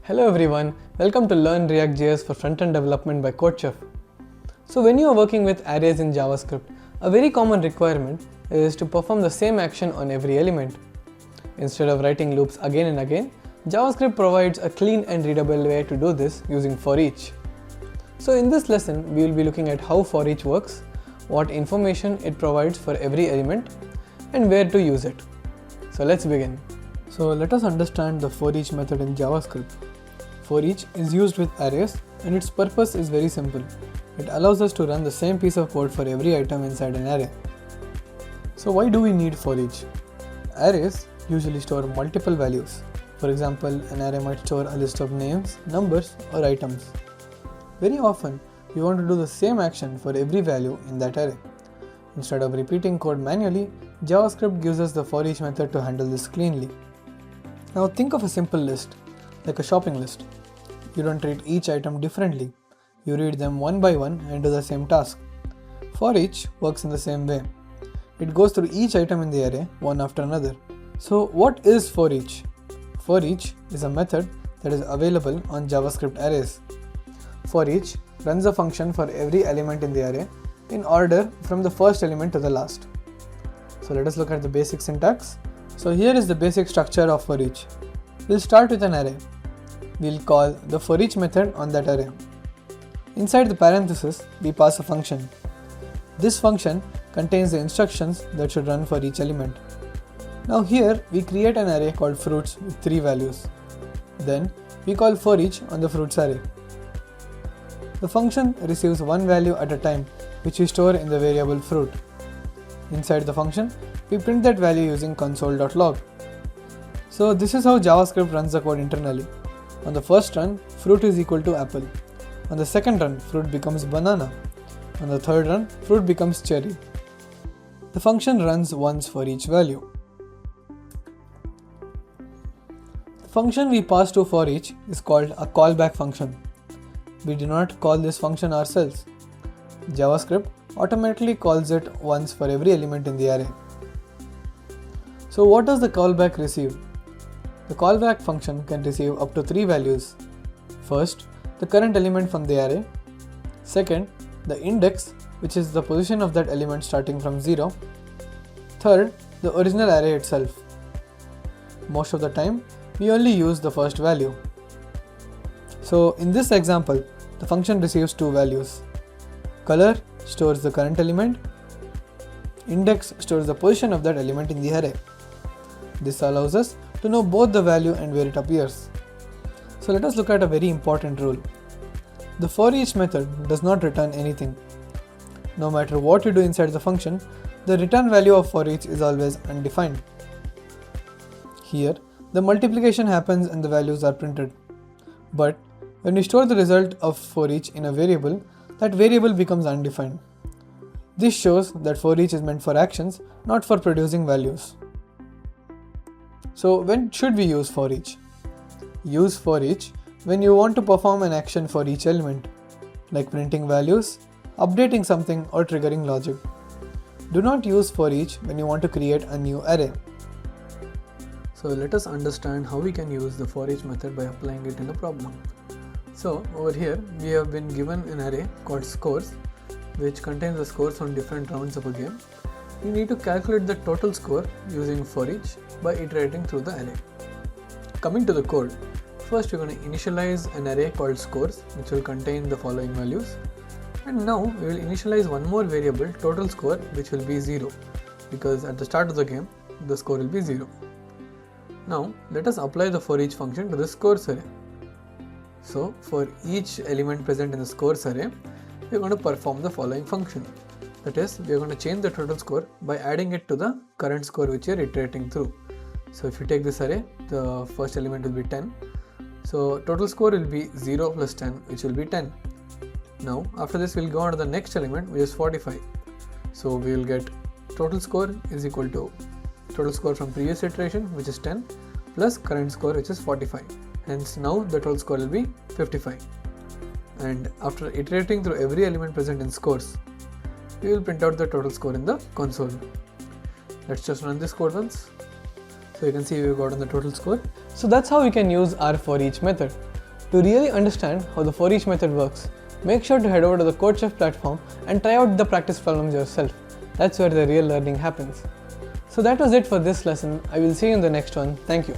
Hello everyone, welcome to Learn ReactJS for Frontend Development by CodeChef. So when you are working with arrays in JavaScript, a very common requirement is to perform the same action on every element. Instead of writing loops again and again, JavaScript provides a clean and readable way to do this using forEach. So in this lesson, we will be looking at how forEach works, what information it provides for every element, and where to use it. So let's begin. So let us understand the forEach method in JavaScript. forEach is used with arrays and its purpose is very simple. It allows us to run the same piece of code for every item inside an array. So why do we need forEach? Arrays usually store multiple values. For example, an array might store a list of names, numbers, or items. Very often, we want to do the same action for every value in that array. Instead of repeating code manually, JavaScript gives us the forEach method to handle this cleanly. Now think of a simple list, like a shopping list. You don't treat each item differently. You read them one by one and do the same task. forEach works in the same way. It goes through each item in the array one after another. So what is forEach? forEach is a method that is available on JavaScript arrays. forEach runs a function for every element in the array in order from the first element to the last. So let us look at the basic syntax. So here is the basic structure of forEach. We'll start with an array. We'll call the forEach method on that array. Inside the parenthesis, we pass a function. This function contains the instructions that should run for each element. Now here we create an array called fruits with 3 values. Then we call forEach on the fruits array. The function receives one value at a time, which we store in the variable fruit. Inside the function, we print that value using console.log. So this is how JavaScript runs the code internally. On the first run, fruit is equal to apple. On the second run, fruit becomes banana. On the third run, fruit becomes cherry. The function runs once for each value. The function we pass to forEach is called a callback function. We do not call this function ourselves. JavaScript automatically calls it once for every element in the array. So what does the callback receive? The callback function can receive up to 3 values. First, the current element from the array. Second, the index, which is the position of that element starting from 0. Third, the original array itself. Most of the time, we only use the first value. So in this example, the function receives 2 values. Color stores the current element. Index stores the position of that element in the array. This allows us to know both the value and where it appears. So let us look at a very important rule. The forEach method does not return anything. No matter what you do inside the function, the return value of forEach is always undefined. Here, the multiplication happens and the values are printed. But when we store the result of forEach in a variable, that variable becomes undefined. This shows that forEach is meant for actions, not for producing values. So when should we use forEach? Use forEach when you want to perform an action for each element, like printing values, updating something, or triggering logic. Do not use forEach when you want to create a new array. So let us understand how we can use the forEach method by applying it in a problem. So over here we have been given an array called scores, which contains the scores on different rounds of a game. You need to calculate the total score using forEach by iterating through the array. Coming to the code, first we're going to initialize an array called scores, which will contain the following values. And now we will initialize one more variable, total score, which will be 0, because at the start of the game the score will be 0. Now let us apply the forEach function to the scores array. So for each element present in the scores array, we are going to perform the following function. That is, we are going to change the total score by adding it to the current score which we are iterating through. So if you take this array, the first element will be 10. So total score will be 0 plus 10, which will be 10. Now after this we will go on to the next element, which is 45. So we will get total score is equal to total score from previous iteration, which is 10, plus current score, which is 45. Hence now the total score will be 55. And after iterating through every element present in scores, we will print out the total score in the console. Let's just run this code once. So you can see we've gotten the total score. So that's how we can use our forEach method. To really understand how the forEach method works, make sure to head over to the CodeChef platform and try out the practice problems yourself. That's where the real learning happens. So that was it for this lesson. I will see you in the next one. Thank you.